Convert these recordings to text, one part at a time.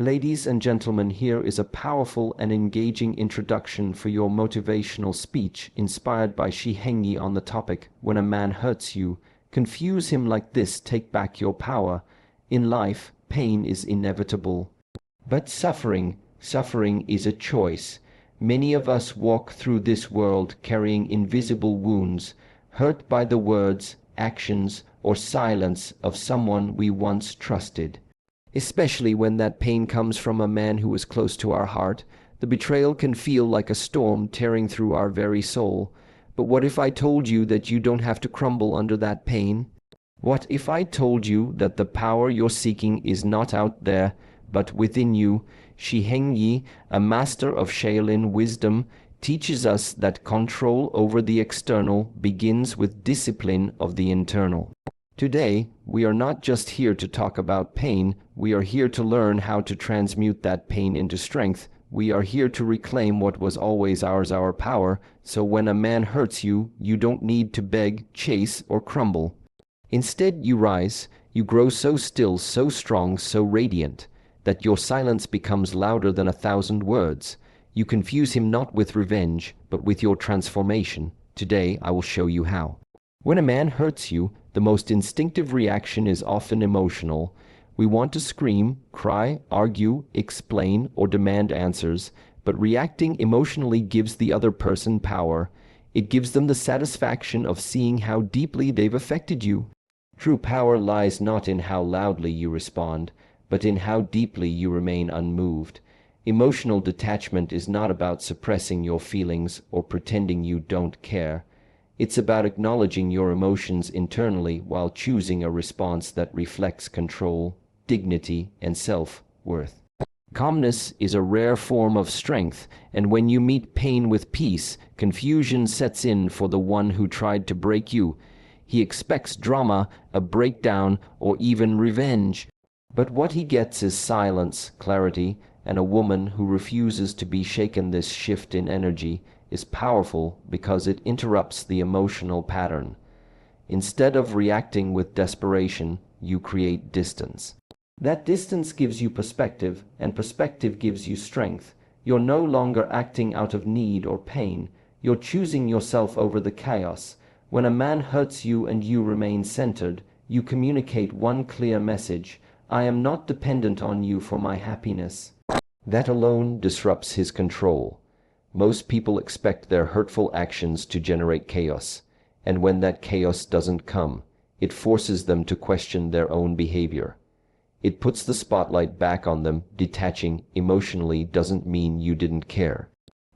Ladies and gentlemen, here is a powerful and engaging introduction for your motivational speech inspired by Shihengi on the topic, when a man hurts you, confuse him like this, take back your power. In life, pain is inevitable. But suffering is a choice. Many of us walk through this world carrying invisible wounds, hurt by the words, actions, or silence of someone we once trusted. Especially when that pain comes from a man who was close to our heart, the betrayal can feel like a storm tearing through our very soul. But what if I told you that you don't have to crumble under that pain? What if I told you that the power you're seeking is not out there, but within you? Shihengi, a master of Shaolin wisdom, teaches us that control over the external begins with discipline of the internal. Today, we are not just here to talk about pain, we are here to learn how to transmute that pain into strength. We are here to reclaim what was always ours, our power, so when a man hurts you, you don't need to beg, chase, or crumble. Instead, you rise, you grow so still, so strong, so radiant, that your silence becomes louder than 1,000 words. You confuse him not with revenge, but with your transformation. Today, I will show you how. When a man hurts you, the most instinctive reaction is often emotional. We want to scream, cry, argue, explain, or demand answers, but reacting emotionally gives the other person power. It gives them the satisfaction of seeing how deeply they've affected you. True power lies not in how loudly you respond, but in how deeply you remain unmoved. Emotional detachment is not about suppressing your feelings or pretending you don't care. It's about acknowledging your emotions internally while choosing a response that reflects control, dignity, and self-worth. Calmness is a rare form of strength, and when you meet pain with peace, confusion sets in for the one who tried to break you. He expects drama, a breakdown, or even revenge. But what he gets is silence, clarity, and a woman who refuses to be shaken. This shift in energy is powerful because it interrupts the emotional pattern. Instead of reacting with desperation, you create distance. That distance gives you perspective, and perspective gives you strength. You're no longer acting out of need or pain. You're choosing yourself over the chaos. When a man hurts you and you remain centered, you communicate one clear message: I am not dependent on you for my happiness. That alone disrupts his control. Most people expect their hurtful actions to generate chaos, and when that chaos doesn't come, it forces them to question their own behavior. It puts the spotlight back on them. Detaching emotionally doesn't mean you didn't care.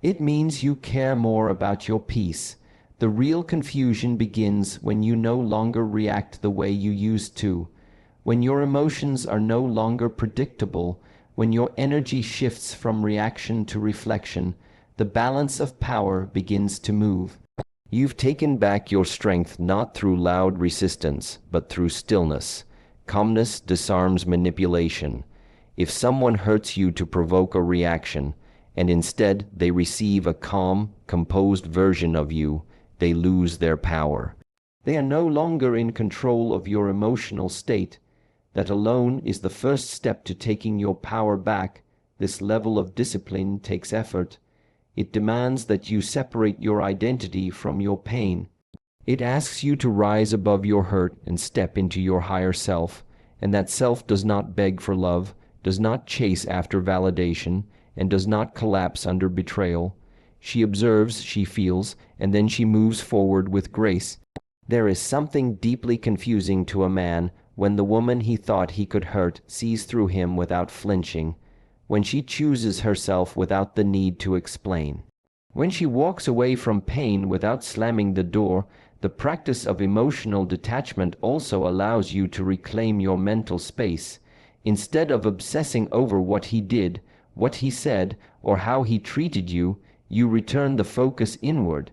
It means you care more about your peace. The real confusion begins when you no longer react the way you used to, when your emotions are no longer predictable, when your energy shifts from reaction to reflection. The balance of power begins to move. You've taken back your strength not through loud resistance, but through stillness. Calmness disarms manipulation. If someone hurts you to provoke a reaction, and instead they receive a calm, composed version of you, they lose their power. They are no longer in control of your emotional state. That alone is the first step to taking your power back. This level of discipline takes effort. It demands that you separate your identity from your pain. It asks you to rise above your hurt and step into your higher self, and that self does not beg for love, does not chase after validation, and does not collapse under betrayal. She observes, she feels, and then she moves forward with grace. There is something deeply confusing to a man when the woman he thought he could hurt sees through him without flinching, when she chooses herself without the need to explain. When she walks away from pain without slamming the door. The practice of emotional detachment also allows you to reclaim your mental space. Instead of obsessing over what he did, what he said, or how he treated you, you return the focus inward.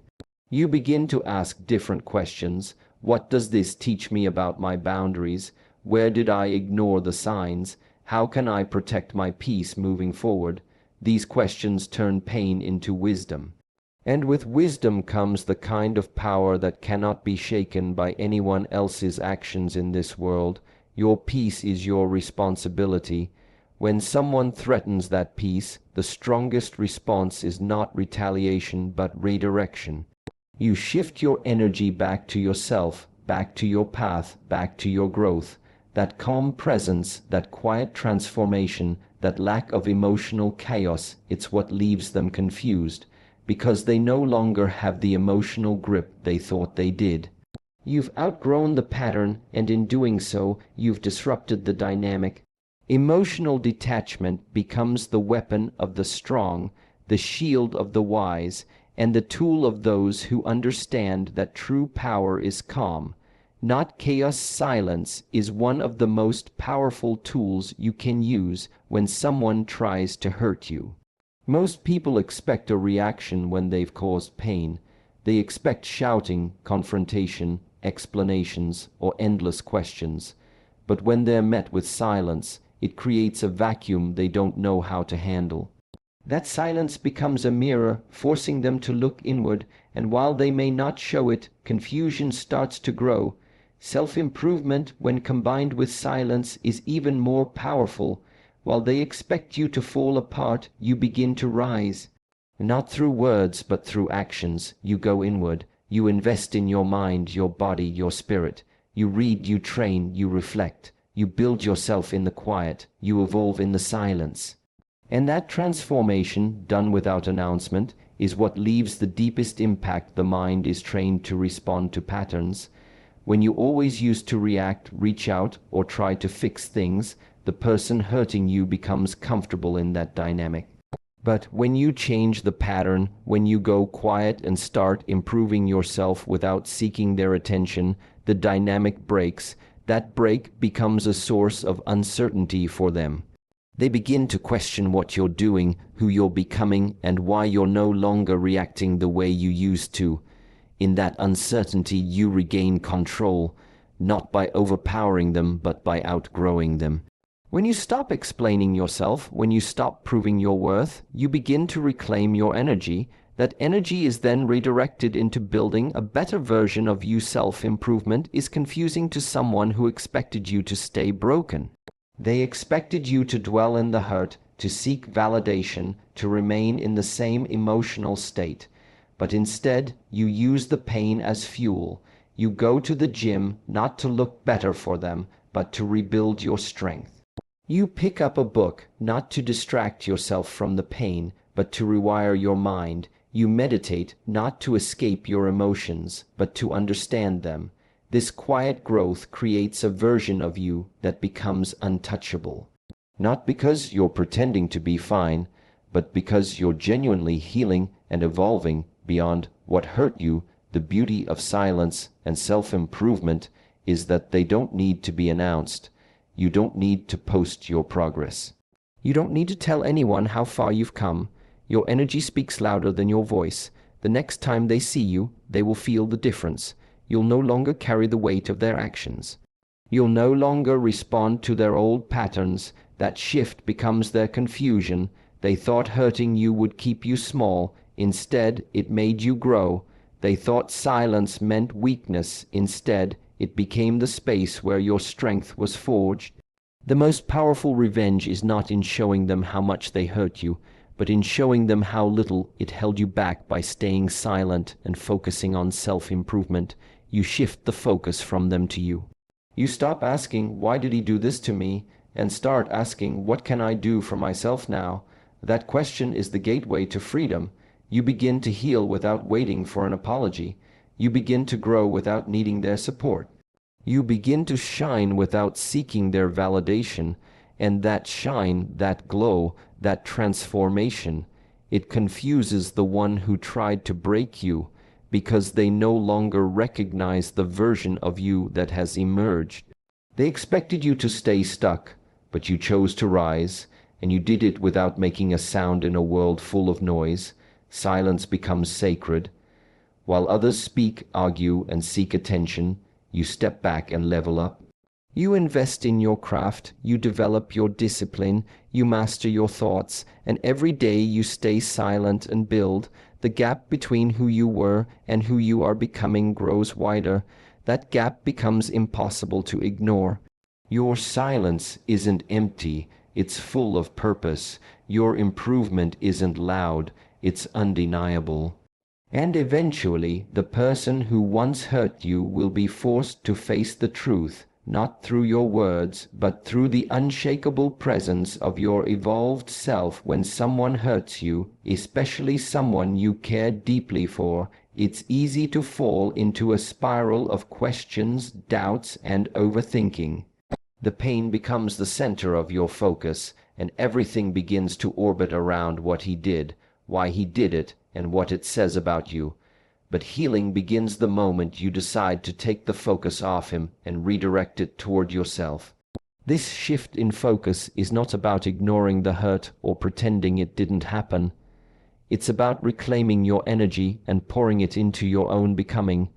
You begin to ask different questions. What does this teach me about my boundaries? Where did I ignore the signs? How can I protect my peace moving forward? These questions turn pain into wisdom. And with wisdom comes the kind of power that cannot be shaken by anyone else's actions in this world. Your peace is your responsibility. When someone threatens that peace, the strongest response is not retaliation but redirection. You shift your energy back to yourself, back to your path, back to your growth. That calm presence, that quiet transformation, that lack of emotional chaos, it's what leaves them confused, because they no longer have the emotional grip they thought they did. You've outgrown the pattern, and in doing so, you've disrupted the dynamic. Emotional detachment becomes the weapon of the strong, the shield of the wise, and the tool of those who understand that true power is calm, not chaos. Silence is one of the most powerful tools you can use when someone tries to hurt you. Most people expect a reaction when they've caused pain. They expect shouting, confrontation, explanations, or endless questions. But when they're met with silence, it creates a vacuum they don't know how to handle. That silence becomes a mirror, forcing them to look inward, and while they may not show it, confusion starts to grow. Self-improvement, when combined with silence, is even more powerful. While they expect you to fall apart, you begin to rise. Not through words, but through actions. You go inward. You invest in your mind, your body, your spirit. You read, you train, you reflect. You build yourself in the quiet. You evolve in the silence. And that transformation, done without announcement, is what leaves the deepest impact. The mind is trained to respond to patterns. When you always used to react, reach out, or try to fix things, the person hurting you becomes comfortable in that dynamic. But when you change the pattern, when you go quiet and start improving yourself without seeking their attention, the dynamic breaks. That break becomes a source of uncertainty for them. They begin to question what you're doing, who you're becoming, and why you're no longer reacting the way you used to. In that uncertainty, you regain control, not by overpowering them, but by outgrowing them. When you stop explaining yourself, when you stop proving your worth, you begin to reclaim your energy. That energy is then redirected into building a better version of you. Self-improvement is confusing to someone who expected you to stay broken. They expected you to dwell in the hurt, to seek validation, to remain in the same emotional state. But instead, you use the pain as fuel. You go to the gym not to look better for them, but to rebuild your strength. You pick up a book not to distract yourself from the pain, but to rewire your mind. You meditate not to escape your emotions, but to understand them. This quiet growth creates a version of you that becomes untouchable. Not because you're pretending to be fine, but because you're genuinely healing and evolving beyond what hurt you. The beauty of silence and self-improvement is that they don't need to be announced. You don't need to post your progress. You don't need to tell anyone how far you've come. Your energy speaks louder than your voice. The next time they see you, they will feel the difference. You'll no longer carry the weight of their actions. You'll no longer respond to their old patterns. That shift becomes their confusion. They thought hurting you would keep you small. Instead, it made you grow. They thought silence meant weakness. Instead, it became the space where your strength was forged. The most powerful revenge is not in showing them how much they hurt you, but in showing them how little it held you back. By staying silent and focusing on self-improvement, you shift the focus from them to you. You stop asking, "Why did he do this to me?" and start asking, "What can I do for myself now?" That question is the gateway to freedom. You begin to heal without waiting for an apology. You begin to grow without needing their support. You begin to shine without seeking their validation. And that shine, that glow, that transformation, it confuses the one who tried to break you, because they no longer recognize the version of you that has emerged. They expected you to stay stuck, but you chose to rise, and you did it without making a sound in a world full of noise. Silence becomes sacred. While others speak, argue, and seek attention, you step back and level up. You invest in your craft, you develop your discipline, you master your thoughts, and every day you stay silent and build. The gap between who you were and who you are becoming grows wider. That gap becomes impossible to ignore. Your silence isn't empty, It's full of purpose. Your improvement isn't loud, it's undeniable. And eventually, the person who once hurt you will be forced to face the truth, not through your words, but through the unshakable presence of your evolved self. When someone hurts you, especially someone you care deeply for, it's easy to fall into a spiral of questions, doubts, and overthinking. The pain becomes the center of your focus, and everything begins to orbit around what he did, why he did it, and what it says about you. But healing begins the moment you decide to take the focus off him and redirect it toward yourself. This shift in focus is not about ignoring the hurt or pretending it didn't happen. It's about reclaiming your energy and pouring it into your own becoming.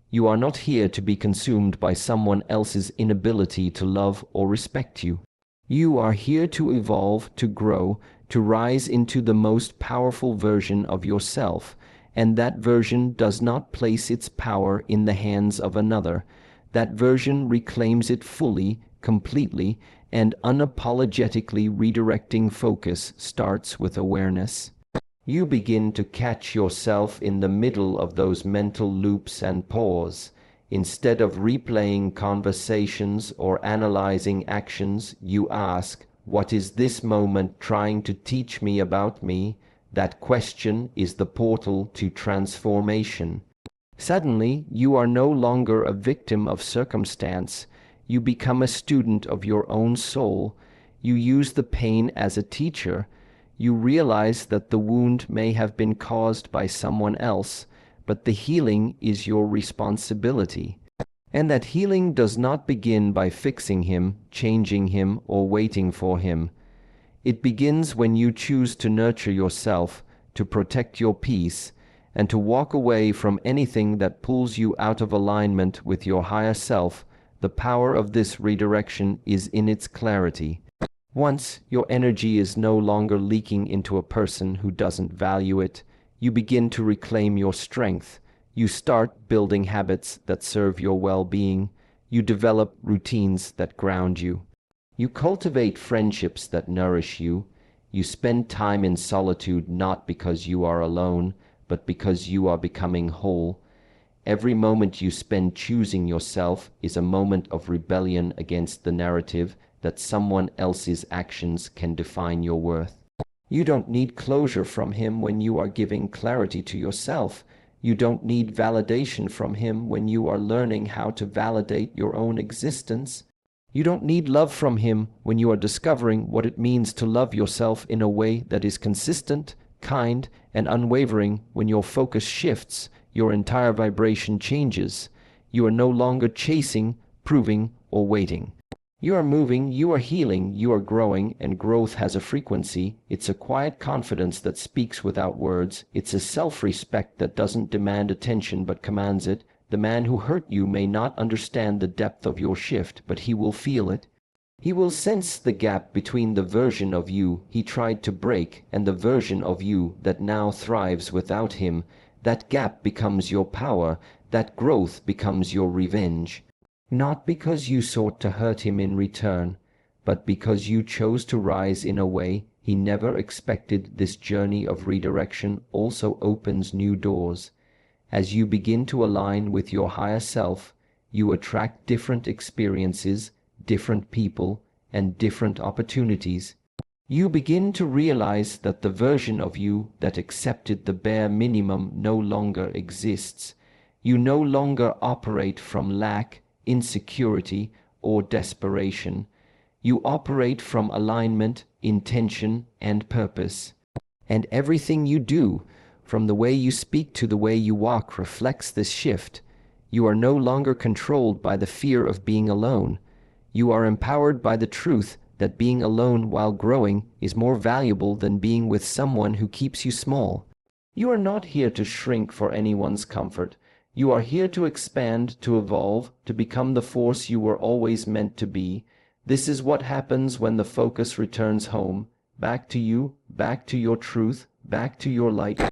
You are not here to be consumed by someone else's inability to love or respect you. You are here to evolve, to grow, to rise into the most powerful version of yourself, and that version does not place its power in the hands of another. That version reclaims it fully, completely, and unapologetically. Redirecting focus starts with awareness. You begin to catch yourself in the middle of those mental loops and pause. Instead of replaying conversations or analyzing actions, you ask, "What is this moment trying to teach me about me?" That question is the portal to transformation. Suddenly, you are no longer a victim of circumstance. You become a student of your own soul. You use the pain as a teacher. You realize that the wound may have been caused by someone else, but the healing is your responsibility. And that healing does not begin by fixing him, changing him, or waiting for him. It begins when you choose to nurture yourself, to protect your peace, and to walk away from anything that pulls you out of alignment with your higher self. The power of this redirection is in its clarity. Once your energy is no longer leaking into a person who doesn't value it, you begin to reclaim your strength. You start building habits that serve your well-being. You develop routines that ground you. You cultivate friendships that nourish you. You spend time in solitude not because you are alone, but because you are becoming whole. Every moment you spend choosing yourself is a moment of rebellion against the narrative that someone else's actions can define your worth. You don't need closure from him when you are giving clarity to yourself. You don't need validation from him when you are learning how to validate your own existence. You don't need love from him when you are discovering what it means to love yourself in a way that is consistent, kind, and unwavering. When your focus shifts, your entire vibration changes. You are no longer chasing, proving, or waiting. You are moving, you are healing, you are growing, and growth has a frequency. It's a quiet confidence that speaks without words. It's a self-respect that doesn't demand attention but commands it. The man who hurt you may not understand the depth of your shift, but he will feel it. He will sense the gap between the version of you he tried to break and the version of you that now thrives without him. That gap becomes your power. That growth becomes your revenge. Not because you sought to hurt him in return, but because you chose to rise in a way he never expected. This journey of redirection also opens new doors. As you begin to align with your higher self, you attract different experiences, different people, and different opportunities. You begin to realize that the version of you that accepted the bare minimum no longer exists. You no longer operate from lack, insecurity, or desperation. You operate from alignment, intention, and purpose. And everything you do, from the way you speak to the way you walk, reflects this shift. You are no longer controlled by the fear of being alone. You are empowered by the truth that being alone while growing is more valuable than being with someone who keeps you small. You are not here to shrink for anyone's comfort. You are here to expand, to evolve, to become the force you were always meant to be. This is what happens when the focus returns home, back to you, back to your truth, back to your light.